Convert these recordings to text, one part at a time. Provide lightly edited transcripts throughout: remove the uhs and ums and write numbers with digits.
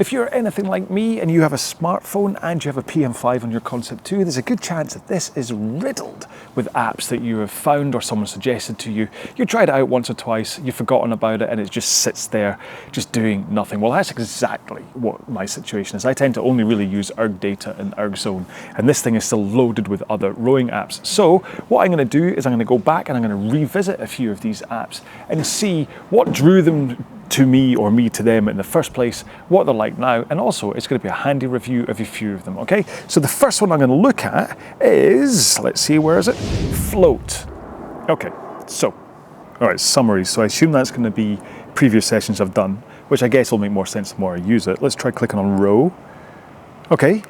If you're anything like me and you have a smartphone and you have a PM5 on your Concept 2, there's a good chance that this is riddled with apps that you have found or someone suggested to you. You tried it out once or twice, you've forgotten about it, and it just sits there just doing nothing. Well, that's exactly what my situation is. I tend to only really use Ergdata and Ergzone, and this thing is still loaded with other rowing apps. So what I'm going to do is I'm going to go back and I'm going to revisit a few of these apps and see what drew them to me or me to them in the first place, what they're like now, and also it's going to be a handy review of a few of them, okay? So the first one I'm going to look at is, let's see, where is it? Float. Okay, so, all right, summary. So I assume that's going to be previous sessions I've done, which I guess will make more sense the more I use it. Let's try clicking on row. Okay,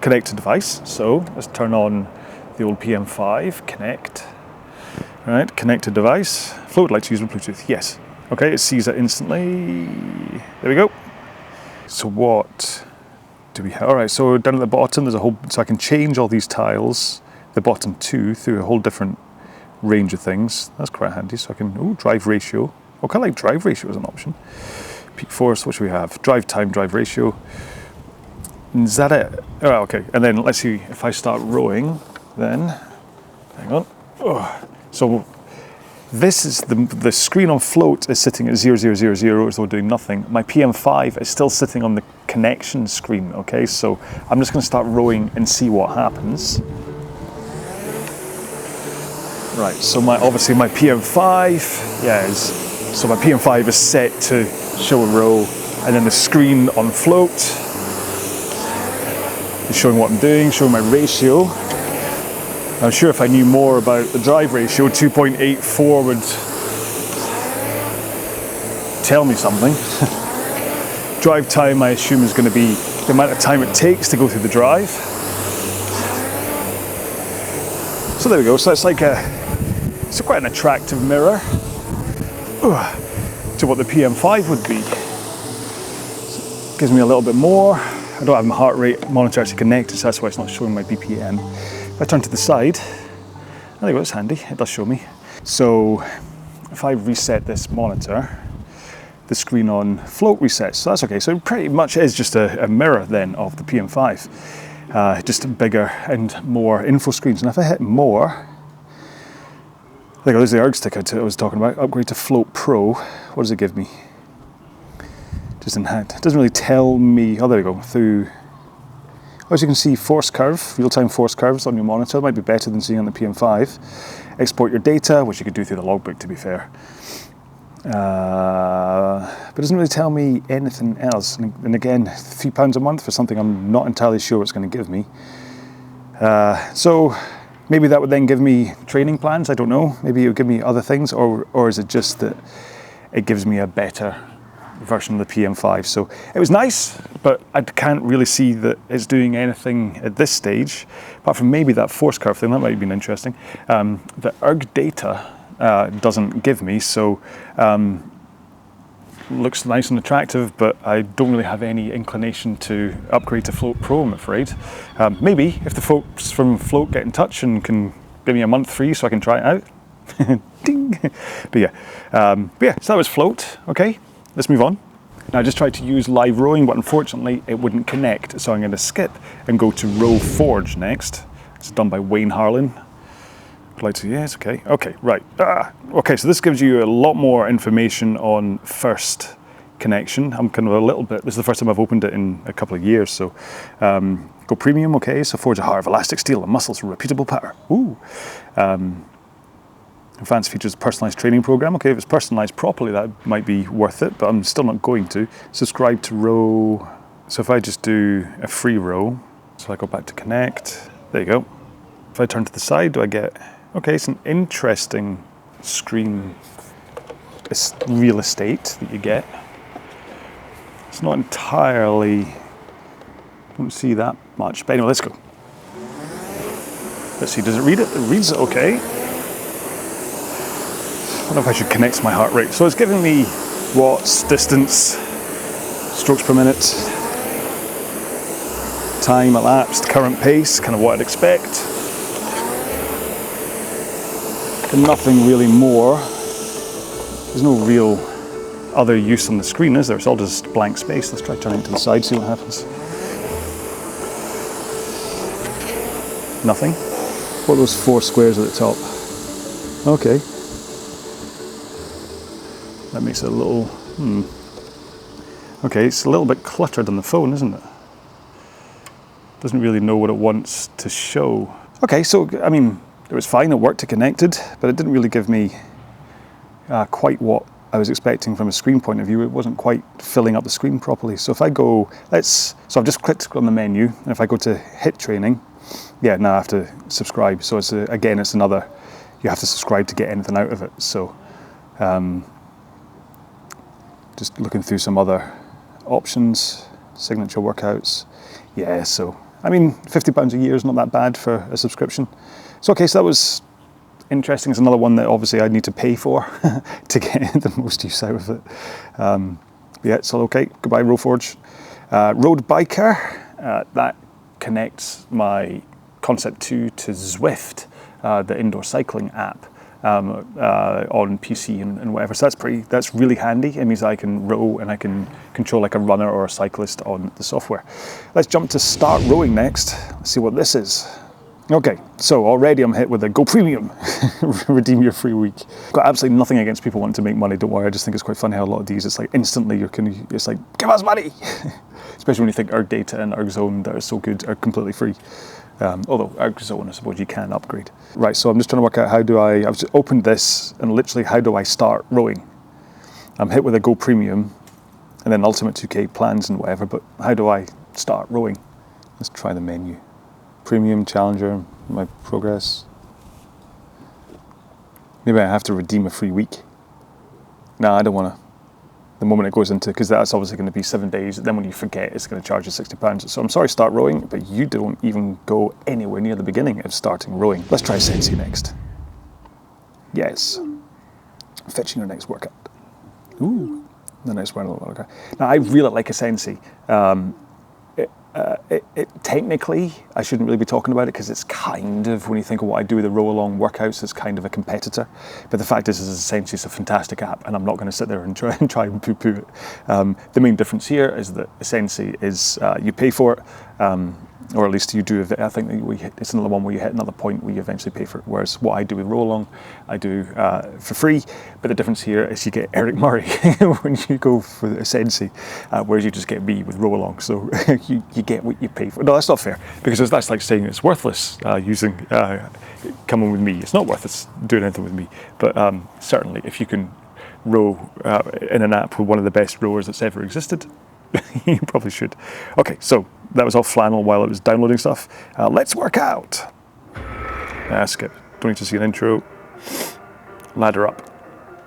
connect to device. So let's turn on the old PM5, connect. All right, connect to device. Float likes to use with Bluetooth, yes. Okay, it sees it instantly. There we go. So what do we have? All right, so down at the bottom, there's a whole, so I can change all these tiles, the bottom two, through a whole different range of things. That's quite handy. So I can, oh, drive ratio. Oh, kind of like drive ratio as an option. Peak force, what should we have? Drive time, drive ratio. Is that it? Oh, okay. And then let's see if I start rowing, then, hang on. Oh, so this is the screen on float is sitting at 0000 as though doing nothing. My PM5 is still sitting on the connection screen, okay? So I'm just gonna start rowing and see what happens. Right, so obviously my PM5, so my PM5 is set to show a row, and then the screen on float is showing what I'm doing, showing my ratio. I'm sure if I knew more about the drive ratio, 2.84 would tell me something. Drive time, I assume, is going to be the amount of time it takes to go through the drive. So there we go. So it's like it's quite an attractive mirror to what the PM5 would be. So it gives me a little bit more. I don't have my heart rate monitor actually connected, so that's why it's not showing my BPM. If I turn to the side, there we go, it's handy, it does show me. So if I reset this monitor, the screen on float resets, so that's okay. So it pretty much is just a mirror then of the PM5, just bigger and more info screens. And if I hit more, there we go, there's the Erg stick I was talking about, upgrade to Float Pro. What does it give me? Just in hand, it doesn't really tell me, oh there we go, through, as you can see, force curve, real-time force curves on your monitor. It might be better than seeing on the PM5. Export your data, which you could do through the logbook, to be fair. But it doesn't really tell me anything else. And again, £3 a month for something I'm not entirely sure it's going to give me. So maybe that would then give me training plans, I don't know. Maybe it would give me other things, or is it just that it gives me a better version of the PM5. So it was nice, but I can't really see that it's doing anything at this stage, apart from maybe that force curve thing. That might have been interesting. The Ergdata doesn't give me, so looks nice and attractive, but I don't really have any inclination to upgrade to Float Pro, I'm afraid. Maybe if the folks from Float get in touch and can give me a month free so I can try it out. Ding! But yeah, so that was Float, okay. Let's move on. Now I just tried to use live rowing, but unfortunately it wouldn't connect. So I'm going to skip and go to Rowforge next. It's done by Wayne Harlan. Apply to, yes, okay. Okay, right. Okay, so this gives you a lot more information on first connection. I'm kind of a little bit, this is the first time I've opened it in a couple of years. So go premium, okay. So forge a heart of elastic steel and muscles for repeatable power. Ooh. Advanced features personalized training program. Okay, if it's personalized properly, that might be worth it, but I'm still not going to. Subscribe to row. So if I just do a free row, so I go back to connect, there you go. If I turn to the side, do I get, okay, it's an interesting screen, it's real estate that you get. It's not entirely, I don't see that much, but anyway, let's go. Let's see, does it read it? It reads it okay. I don't know if I should connect to my heart rate. So it's giving me watts, distance, strokes per minute, time elapsed, current pace, kind of what I'd expect. And nothing really more. There's no real other use on the screen, is there? It's all just blank space. Let's try turning it to the side, see what happens. Nothing. What are those 4 squares at the top? Okay. That makes it a little, Okay, it's a little bit cluttered on the phone, isn't it? Doesn't really know what it wants to show. Okay, so, I mean, it was fine, it worked, it connected, but it didn't really give me quite what I was expecting from a screen point of view. It wasn't quite filling up the screen properly. So if I go, so I've just clicked on the menu, and if I go to hit training, yeah, now I have to subscribe. So it's again, it's another, you have to subscribe to get anything out of it. So just looking through some other options, signature workouts. Yeah, so, I mean, £50 a year is not that bad for a subscription. So, okay, so that was interesting. It's another one that obviously I need to pay for to get the most use out of it. Yeah, it's all okay. Goodbye, Rowforge. Road Biker, that connects my Concept 2 to Zwift, the indoor cycling app. On PC and whatever, so that's really handy. It means I can row and I can control like a runner or a cyclist on the software. Let's jump to start rowing next. Let's see what this is. Okay, so already I'm hit with a Go Premium, redeem your free week. Got absolutely nothing against people wanting to make money, don't worry, I just think it's quite funny how a lot of these, it's like instantly it's like, give us money! Especially when you think Ergdata and Ergzone that are so good are completely free. Although Ergzone, I suppose you can upgrade. Right, so I'm just trying to work out I've just opened this and literally how do I start rowing? I'm hit with a Go Premium and then Ultimate 2K plans and whatever, but how do I start rowing? Let's try the menu. Premium, Challenger, my progress. Maybe I have to redeem a free week. No, I don't want to. The moment it goes into, because that's obviously going to be 7 days, then when you forget, it's going to charge you £60. So I'm sorry, start rowing, but you don't even go anywhere near the beginning of starting rowing. Let's try Asensei next. Yes. Fetching your next workout. Ooh, the next one. Okay. Now, I really like Asensei. Technically, I shouldn't really be talking about it because it's kind of, when you think of what I do with the RowAlong workouts, it's kind of a competitor. But the fact is Asensei is a fantastic app, and I'm not going to sit there and try and poo-poo it. The main difference here is that Asensei is you pay for it, or at least you do. I think it's another one where you hit another point where you eventually pay for it. Whereas what I do with RowAlong, I do for free. But the difference here is you get Eric Murray when you go for Asensei, whereas you just get me with RowAlong. So you get what you pay for. No, that's not fair, because that's like saying it's worthless coming with me. It's not worth it doing anything with me. But certainly, if you can row in an app with one of the best rowers that's ever existed, you probably should. Okay, so that was all flannel while it was downloading stuff. Let's work out. Skip. Don't need to see an intro. Ladder up.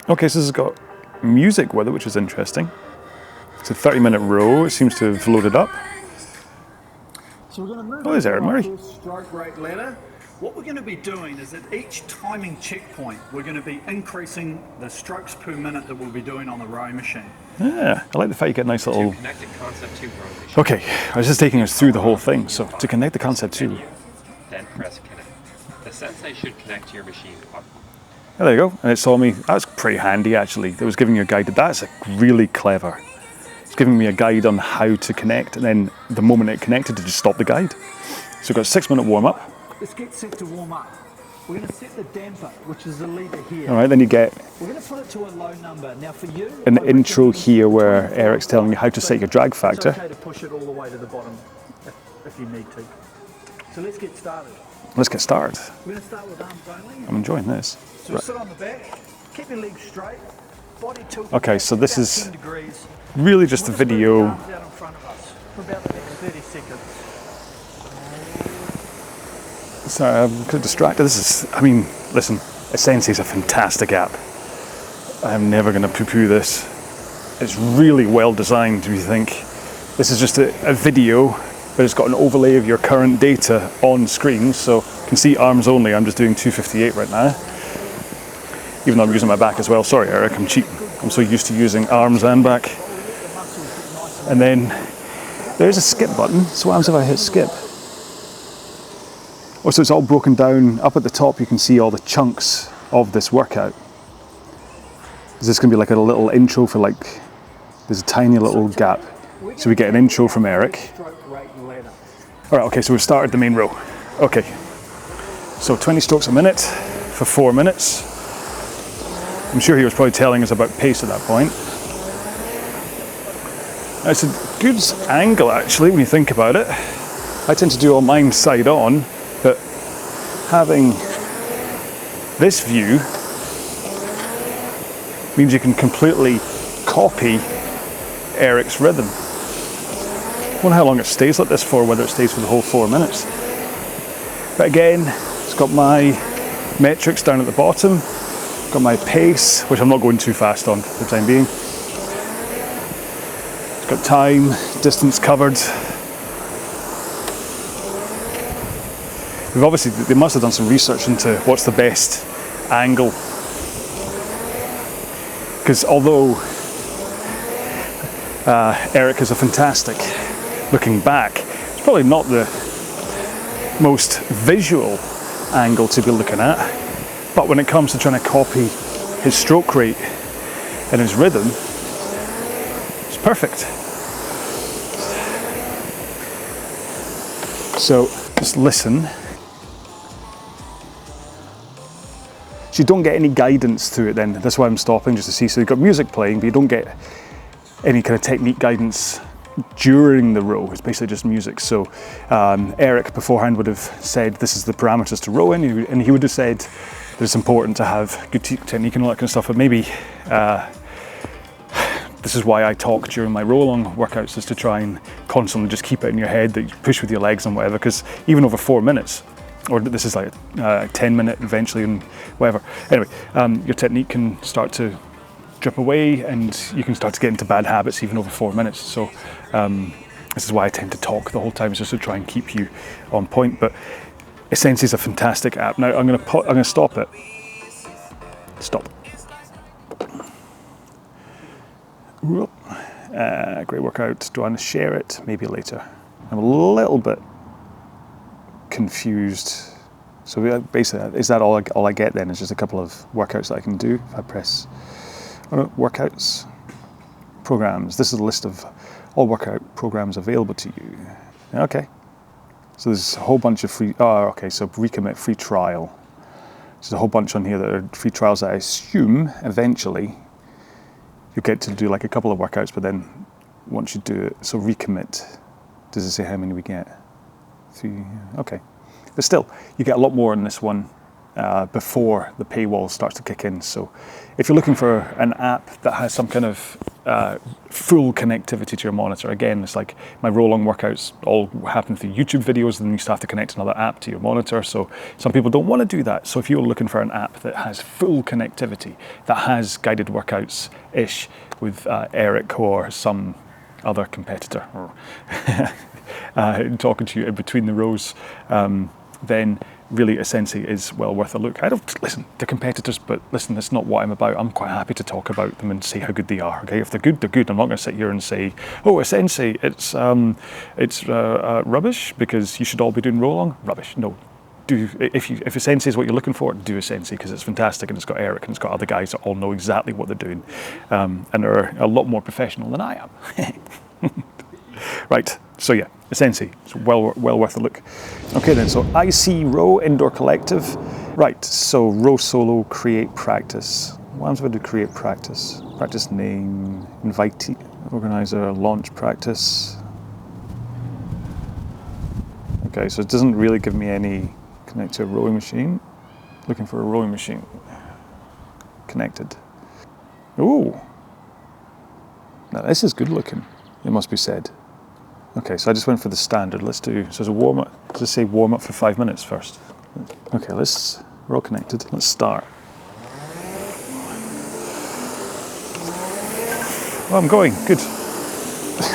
Okay, so this has got music with it, which is interesting. It's a 30-minute row. It seems to have loaded up. So we're going to move there's Eric Murray. Stroke rate ladder. What we're going to be doing is at each timing checkpoint, we're going to be increasing the strokes per minute that we'll be doing on the row machine. Yeah, I like the fact you get a nice little... Connect the Concept 2 row machine. Okay, I was just taking us through the whole thing. So to connect the Concept 2... Then press connect. The Sensei should connect to your machine. Oh, there you go, and it saw me. That's pretty handy, actually. It was giving you a guide. That's really clever. It's giving me a guide on how to connect, and then the moment it connected, it just stopped the guide. So we've got a 6-minute warm-up. Let's get set to warm up. We're going to set the damper, which is the lever here. All right, then you get We're going to put it to a low number. Now for you, an intro here where Eric's telling you how to set your drag factor. It's okay to push it all the way to the bottom if you need to. So let's get started. Let's get started. We're going to start with arms only. I'm enjoying this. So sit on the back, keep your legs straight, body tilted. Okay, so this about is 10 degrees. really just a video. Arms out in front of us for about the next 30 seconds. Sorry, I'm kind of distracted. This is, I mean, listen, Asensei is a fantastic app. I'm never going to poo-poo this. It's really well designed, do you think? This is just a video, but it's got an overlay of your current data on screen, so you can see arms only. I'm just doing 258 right now, even though I'm using my back as well. Sorry, Eric, I'm cheating. I'm so used to using arms and back. And then there's a skip button. So what happens if I hit skip? Oh, so it's all broken down. Up at the top, you can see all the chunks of this workout. Is this going to be like a little intro for like There's a tiny little gap. So we get an intro from Eric. All right, okay, so we've started the main row. Okay, so 20 strokes a minute for 4 minutes. I'm sure he was probably telling us about pace at that point. It's a good angle actually when you think about it. I tend to do all mine side on, but having this view means you can completely copy Eric's rhythm. I wonder how long it stays like this for, whether it stays for the whole 4 minutes. But again, it's got my metrics down at the bottom, got my pace, which I'm not going too fast on for the time being. It's got time, distance covered. We've obviously, they must have done some research into what's the best angle. Because although Eric is a fantastic looking back, it's probably not the most visual angle to be looking at, but when it comes to trying to copy his stroke rate and his rhythm, it's perfect. So just listen. So you don't get any guidance through it then, that's why I'm stopping just to see. So you've got music playing, but you don't get any kind of technique guidance during the row. It's basically just music. So Eric beforehand would have said this is the parameters to row in, and he would have said that it's important to have good technique and all that kind of stuff, but maybe this is why I talk during my RowAlong workouts, is to try and constantly just keep it in your head that you push with your legs and whatever, because even over 4 minutes, or this is like a 10-minute eventually and whatever. Anyway, your technique can start to drip away and you can start to get into bad habits even over 4 minutes. So this is why I tend to talk the whole time, just to try and keep you on point. But Asensei is a fantastic app. Now I'm going to stop it. Stop. Great workout. Do I want to share it? Maybe later. I'm a little bit confused. So basically, is that all I get then? Is just a couple of workouts that I can do if I press workouts, programs. This is a list of all workout programs available to you. Okay. So there's a whole bunch of free. Oh, okay. So recommit, free trial. There's a whole bunch on here that are free trials that I assume eventually you'll get to do like a couple of workouts, but then once you do it, so recommit. Does it say how many we get? 3. Okay. But still, you get a lot more in this one before the paywall starts to kick in. So if you're looking for an app that has some kind of full connectivity to your monitor, again, it's like my RowAlong workouts all happen through YouTube videos, and then you still have to connect another app to your monitor. So some people don't want to do that. So if you're looking for an app that has full connectivity, that has guided workouts-ish with Eric or some other competitor, or talking to you in between the rows, then really Asensei is well worth a look. I don't listen to competitors, but listen, that's not what I'm about. I'm quite happy to talk about them and say how good they are. Okay, if they're good, they're good. I'm not going to sit here and say, oh, Asensei, it's rubbish because you should all be doing RowAlong. Rubbish. No. If Asensei is what you're looking for, do Asensei, because it's fantastic and it's got Eric and it's got other guys that all know exactly what they're doing, and are a lot more professional than I am. Right, so yeah, Asensei, it's well worth a look. Okay then, so IC Row Indoor Collective. Right, so Row Solo, create practice. What happens if I do create practice? Practice name, invitee, organizer, launch practice. Okay, so it doesn't really give me any connect to a rowing machine. Looking for a rowing machine. Connected. Ooh. Now this is good looking, it must be said. Okay, so I just went for the standard. Let's do, so it's a warm up, let's just say warm up for 5 minutes first. Okay, we're all connected. Let's start. Oh, I'm going, good.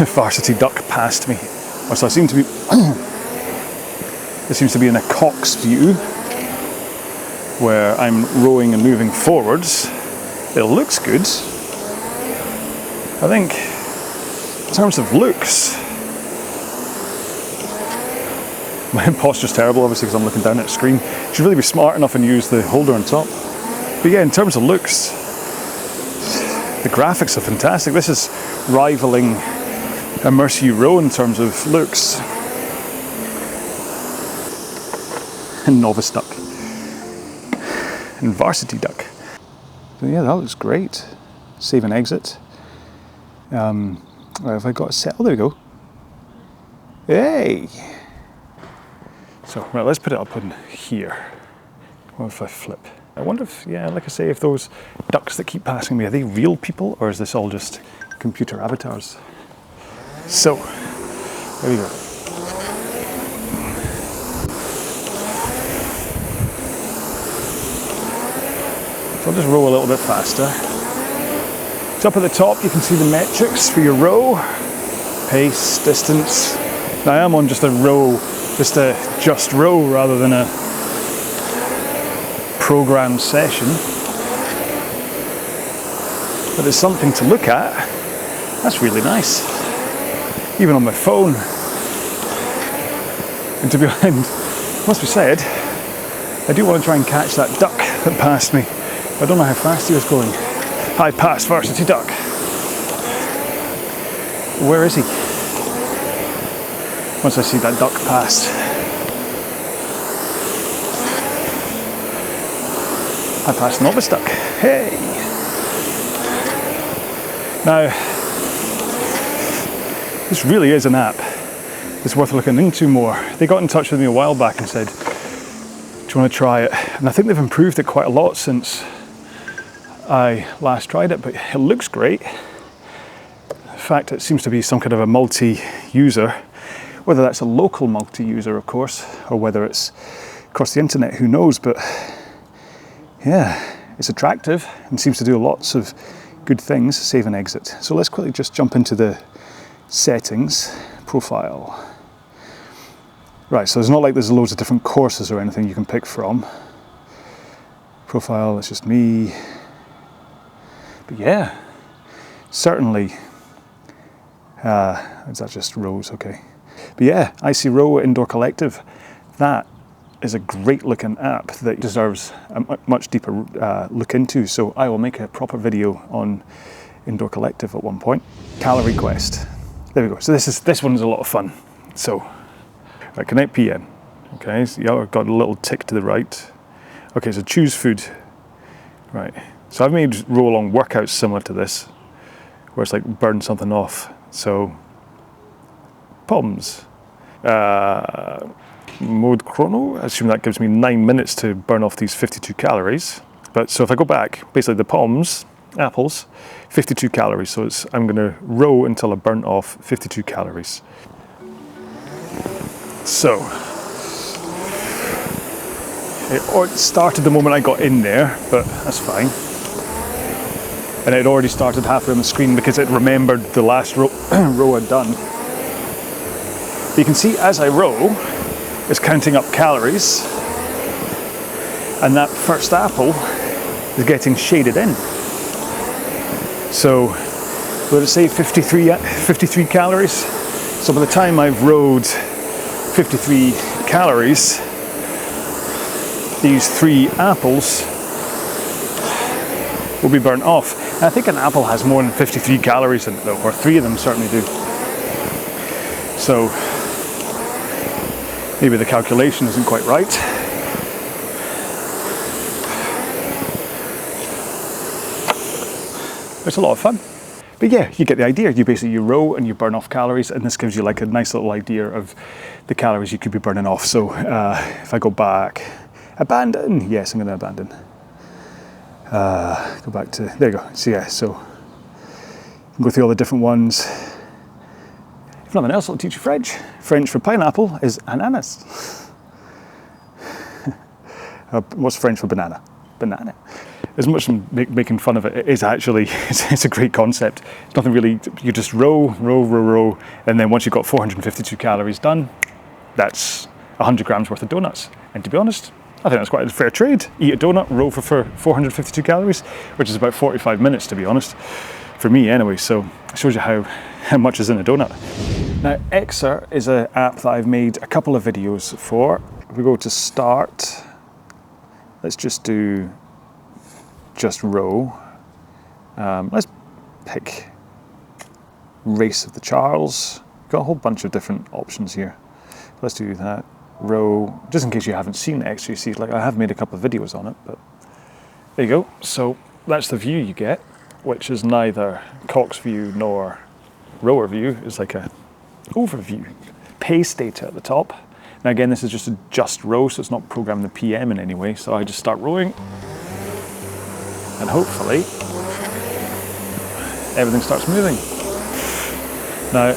Varsity duck passed me. Oh, so I seem to be, it seems to be in a Cox view, where I'm rowing and moving forwards. It looks good. I think, in terms of looks, my posture's terrible, obviously, because I'm looking down at the screen. You should really be smart enough and use the holder on top. But yeah, in terms of looks, the graphics are fantastic. This is rivaling Immerse Row in terms of looks. And Novice Duck. And Varsity Duck. So yeah, that looks great. Save and exit. Right, have I got a set? Oh, there we go. Hey! So, right, let's put it up on here. What if I flip? I wonder if, yeah, like I say, if those ducks that keep passing me, are they real people or is this all just computer avatars? So, there we go. So I'll just row a little bit faster. So up at the top you can see the metrics for your row, pace, distance. Now I am on just a row, just row rather than a programmed session. But it's something to look at. That's really nice. Even on my phone. And to be honest, must be said, I do want to try and catch that duck that passed me. I don't know how fast he was going. High pass Varsity Duck. Where is he? Once I see that duck pass. I passed Novice Duck. Hey! Now, this really is an app. It's worth looking into more. They got in touch with me a while back and said, do you want to try it? And I think they've improved it quite a lot since I last tried it, but it looks great. In fact, it seems to be some kind of a multi-user, whether that's a local multi-user, of course, or whether it's across the internet, who knows, but yeah, it's attractive and seems to do lots of good things. Save and exit. So let's quickly just jump into the settings, profile. Right, so it's not like there's loads of different courses or anything you can pick from. Profile, it's just me. But yeah, certainly, is that just rows? Okay. But yeah, IC Row Indoor Collective, that is a great looking app that deserves a much deeper look into. So I will make a proper video on Indoor Collective at one point. Calorie Quest. There we go. So this one's a lot of fun. So, right, connect PM. Okay, so yeah, I've got a little tick to the right. Okay, so choose food. Right. So I've made RowAlong workouts similar to this, where it's like burn something off. So, POMs. Mode chrono, I assume that gives me 9 minutes to burn off these 52 calories. But so if I go back, basically the POMs, apples, 52 calories. So I'm going to row until I burn off 52 calories. So, it started the moment I got in there, but that's fine. And it already started halfway on the screen because it remembered the last row I'd done. But you can see as I row, it's counting up calories, and that first apple is getting shaded in. So, would it say 53 calories? So by the time I've rowed 53 calories, these 3 apples will be burnt off. And I think an apple has more than 53 calories in it though, or 3 of them certainly do. So maybe the calculation isn't quite right. It's a lot of fun. But yeah, you get the idea. You row and you burn off calories, and this gives you like a nice little idea of the calories you could be burning off. So if I go back, abandon, yes, I'm going to abandon. Go back to, there you go. So yeah, so you can go through all the different ones. If nothing else, I'll teach you French. French for pineapple is ananas. What's French for banana? Banana. As much as making fun of it, it is actually, it's a great concept. It's nothing really, you just row, and then once you've got 452 calories done, that's 100 grams worth of donuts. And to be honest, I think that's quite a fair trade. Eat a donut, row for 452 calories, which is about 45 minutes to be honest, for me anyway. So it shows you how much is in a donut. Now, Xer is an app that I've made a couple of videos for. If we go to start, let's just do just row. Let's pick Race of the Charles. Got a whole bunch of different options here. Let's do that. Row, just in case you haven't seen XJC, like I have made a couple of videos on it, but there you go. So that's the view you get, which is neither Cox view nor rower view. It's like a overview. Pace data at the top. Now again, this is just a just row, so it's not programming the PM in any way. So I just start rowing, and hopefully everything starts moving. Now,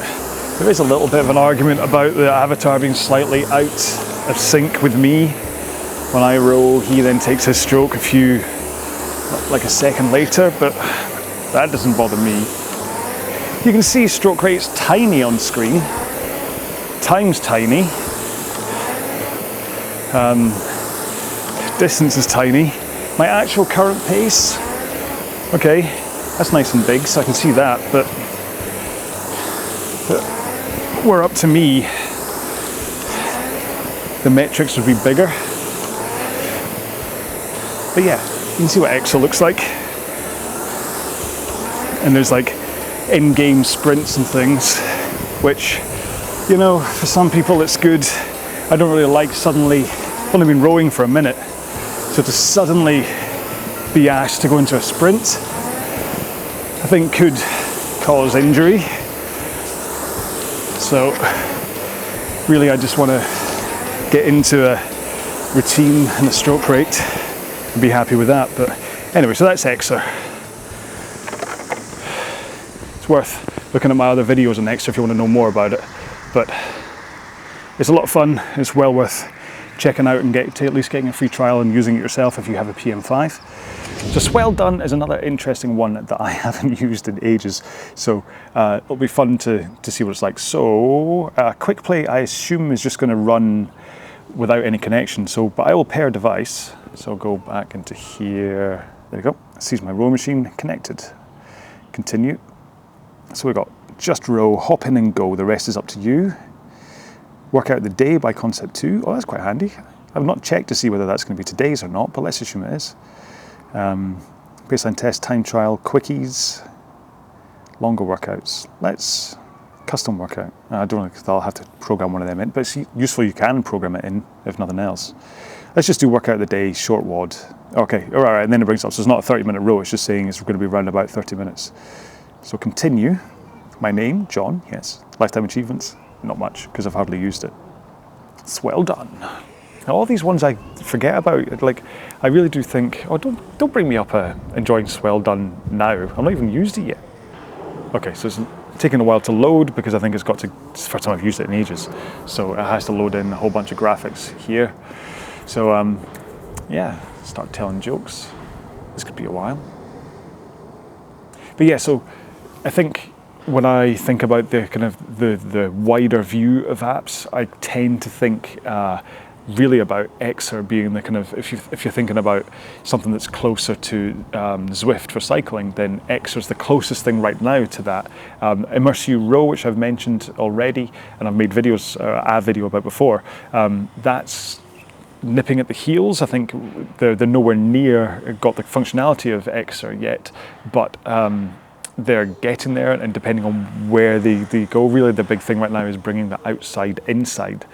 there is a little bit of an argument about the avatar being slightly out of sync with me. When I row, he then takes his stroke like a second later, but that doesn't bother me. You can see stroke rate's tiny on screen. Time's tiny. Distance is tiny. My actual current pace, okay, that's nice and big, so I can see that, but were up to me, the metrics would be bigger. But yeah, you can see what EXO looks like. And there's like in-game sprints and things, which, you know, for some people it's good. I don't really like suddenly, I've only been rowing for a minute, so to suddenly be asked to go into a sprint, I think could cause injury. So really I just want to get into a routine and a stroke rate and be happy with that. But anyway, so that's EXO. It's worth looking at my other videos on EXO if you want to know more about it. But it's a lot of fun. It's well worth checking out and at least getting a free trial and using it yourself if you have a PM5. So Swelldone is another interesting one that I haven't used in ages, so it'll be fun to see what it's like. So quick play, I assume, is just going to run without any connection. So, but I will pair device. So I'll go back into here. There you go. It sees my row machine connected. Continue. So we've got just row, hop in and go. The rest is up to you. Work out the day by concept 2. Oh, that's quite handy. I've not checked to see whether that's going to be today's or not, but let's assume it is. Baseline test, time trial, quickies, longer workouts. Let's custom workout. I don't know if I'll have to program one of them in, but it's useful you can program it in, if nothing else. Let's just do workout of the day, short WOD. Okay, all right, and then it brings up, so it's not a 30-minute row, it's just saying it's going to be around about 30 minutes. So continue. My name, John, yes. Lifetime achievements, not much, because I've hardly used it. Swelldone. Now, all these ones I forget about. Like, I really do think, oh, don't bring me up enjoying Swelldone now. I've not even used it yet. Okay, so it's taking a while to load because I think it's the first time I've used it in ages. So it has to load in a whole bunch of graphics here. So yeah, start telling jokes. This could be a while. But yeah, so I think when I think about the kind of the wider view of apps, I tend to think really about Xer being the kind of, if you're thinking about something that's closer to Zwift for cycling, then Xer's the closest thing right now to that. Immerse You Row, which I've mentioned already, and I've made videos, a video about before, that's nipping at the heels. I think they're nowhere near got the functionality of Xer yet, but they're getting there, and depending on where they go, really the big thing right now is bringing the outside inside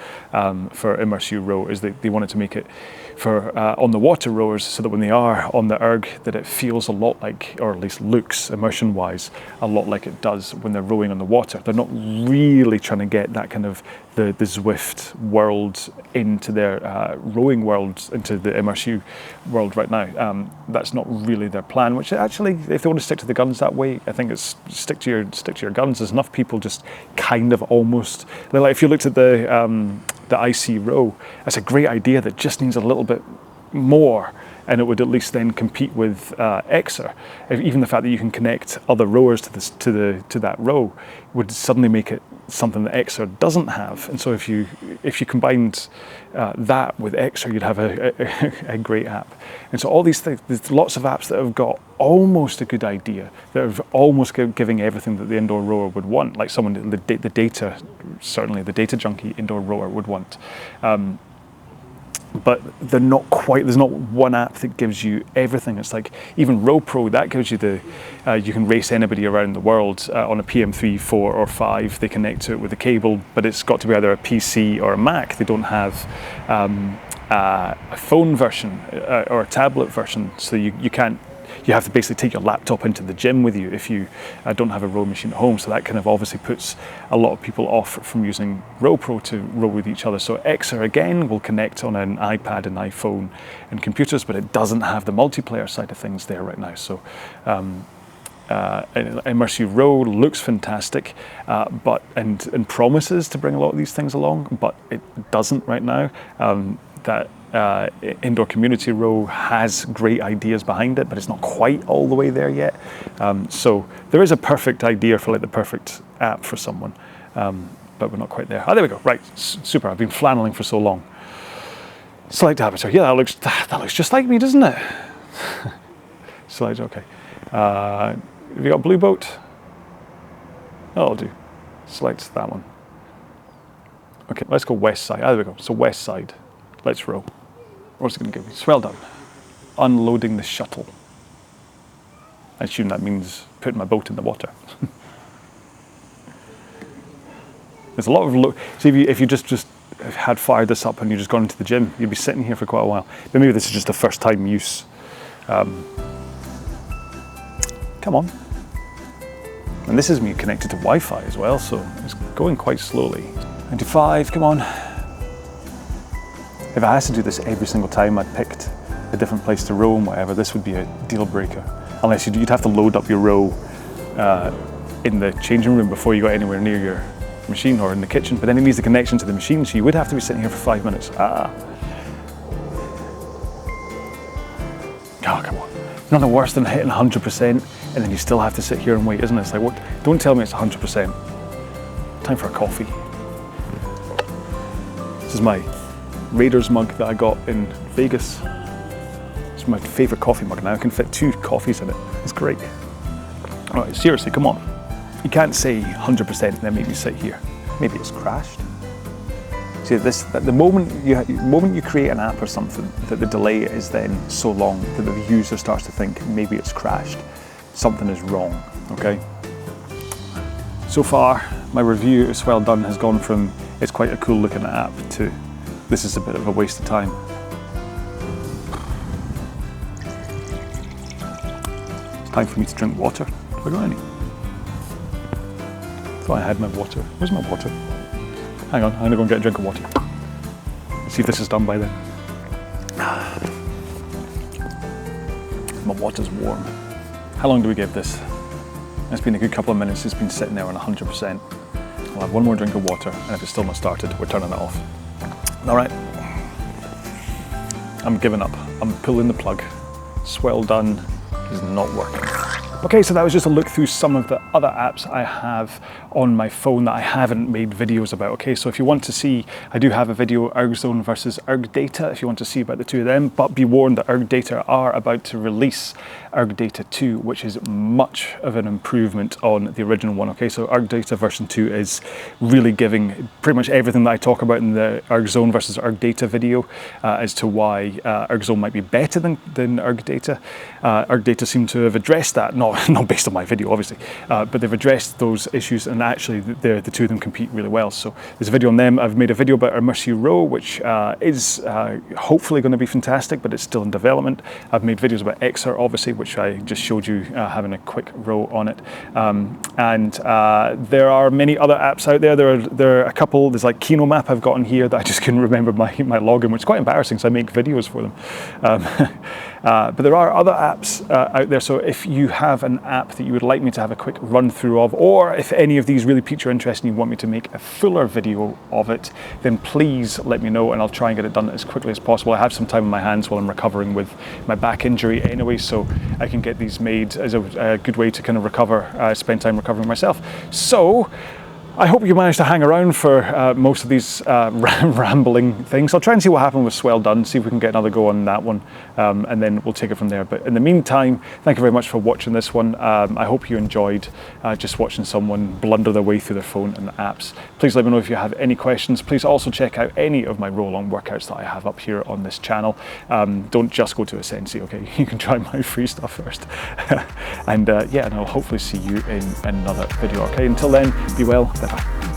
for Immerse You Row. Is they wanted to make it for on the water rowers, so that when they are on the erg, that it feels a lot like, or at least looks immersion wise, a lot like it does when they're rowing on the water. They're not really trying to get that kind of the Zwift world into their rowing world, into the Immerse You world right now. That's not really their plan, which actually, if they want to stick to the guns that way, I think it's stick to your guns. There's enough people just kind of almost, like if you looked at the IC Row, that's a great idea that just needs a little bit more, and it would at least then compete with Xer. Even the fact that you can connect other rowers to that row would suddenly make it something that Xer doesn't have. And so if you combined that with Xer, you'd have a great app. And so all these things, there's lots of apps that have got almost a good idea, that are almost giving everything that the indoor rower would want, like someone, the data, certainly the data junkie indoor rower would want. but they're not quite, there's not one app that gives you everything. It's like even RowPro, that gives you the, you can race anybody around the world on a PM3, 4 or 5. They connect to it with a cable, but it's got to be either a PC or a Mac. They don't have a phone version or a tablet version, so you can't, you have to basically take your laptop into the gym with you if you don't have a row machine at home. So that kind of obviously puts a lot of people off from using RowPro to row with each other. So Exa again will connect on an iPad and iPhone and computers, but it doesn't have the multiplayer side of things there right now. So Immersive Row looks fantastic, and promises to bring a lot of these things along, but it doesn't right now. That Indoor Community Row has great ideas behind it, but it's not quite all the way there yet. So there is a perfect idea for like the perfect app for someone, but we're not quite there. Oh, there we go. Right, super. I've been flanneling for so long. Select avatar. Yeah, that looks just like me, doesn't it? Select. Okay. Have you got blue boat? That'll do. Select that one. Okay, let's go west side. There we go. So west side. Let's row. What's it going to give me? Swelldone. Unloading the shuttle. I assume that means putting my boat in the water. There's a lot of see, if you just had fired this up and you just gone into the gym, you'd be sitting here for quite a while. But maybe this is just a first time use. Come on. And this is me connected to Wi-Fi as well, so it's going quite slowly. 95, come on. If I had to do this every single time I picked a different place to row and whatever, this would be a deal breaker. Unless you'd have to load up your row in the changing room before you got anywhere near your machine or in the kitchen, but then it needs the connection to the machine, so you would have to be sitting here for 5 minutes. Oh, come on. Nothing worse than hitting 100% and then you still have to sit here and wait, isn't it? It's like, what? Don't tell me it's 100%. Time for a coffee. This is my Raiders mug that I got in Vegas. It's my favorite coffee mug now. I can fit 2 coffees in it. It's great. All right, seriously, come on. You can't say 100% and then make me sit here. Maybe it's crashed. See, the moment you create an app or something, that the delay is then so long that the user starts to think maybe it's crashed. Something is wrong, okay? So far, my review of Swelldone has gone from it's quite a cool looking app to this is a bit of a waste of time. It's time for me to drink water. Have I got any? I thought I had my water. Where's my water? Hang on, I'm gonna go and get a drink of water. Let's see if this is done by then. My water's warm. How long do we give this? It's been a good couple of minutes. It's been sitting there on 100%. I'll have one more drink of water, and if it's still not started, we're turning it off. All right. I'm giving up. I'm pulling the plug. Swelldone is not working. Okay, so that was just a look through some of the other apps I have on my phone that I haven't made videos about. Okay, so if you want to see, I do have a video, Ergzone versus Ergdata, if you want to see about the two of them, but be warned that Ergdata are about to release Ergdata 2, which is much of an improvement on the original one. Okay, so Ergdata version 2 is really giving pretty much everything that I talk about in the Ergzone versus Ergdata video as to why Ergzone might be better than Ergdata. Ergdata seem to have addressed that, not based on my video obviously, but they've addressed those issues, and actually the two of them compete really well. So there's a video on them. I've made a video about Immersive Row, which is hopefully going to be fantastic, but it's still in development. I've made videos about Exa, obviously, which I just showed you having a quick row on it. And there are many other apps out there. There are a couple. There's like Kino Map I've got in here that I just couldn't remember my login, which is quite embarrassing, so I make videos for them. But there are other apps out there, so if you have an app that you would like me to have a quick run through of, or if any of these really pique your interest and you want me to make a fuller video of it, then please let me know and I'll try and get it done as quickly as possible. I have some time on my hands while I'm recovering with my back injury anyway, so I can get these made as a good way to kind of recover, spend time recovering myself. So I hope you managed to hang around for most of these rambling things. I'll try and see what happened with Swelldone, see if we can get another go on that one, and then we'll take it from there. But in the meantime, thank you very much for watching this one. I hope you enjoyed just watching someone blunder their way through their phone and the apps. Please let me know if you have any questions. Please also check out any of my RowAlong workouts that I have up here on this channel. Don't just go to Asensei, okay? You can try my free stuff first. And yeah, and I'll hopefully see you in another video, okay? Until then, be well. Bye-bye.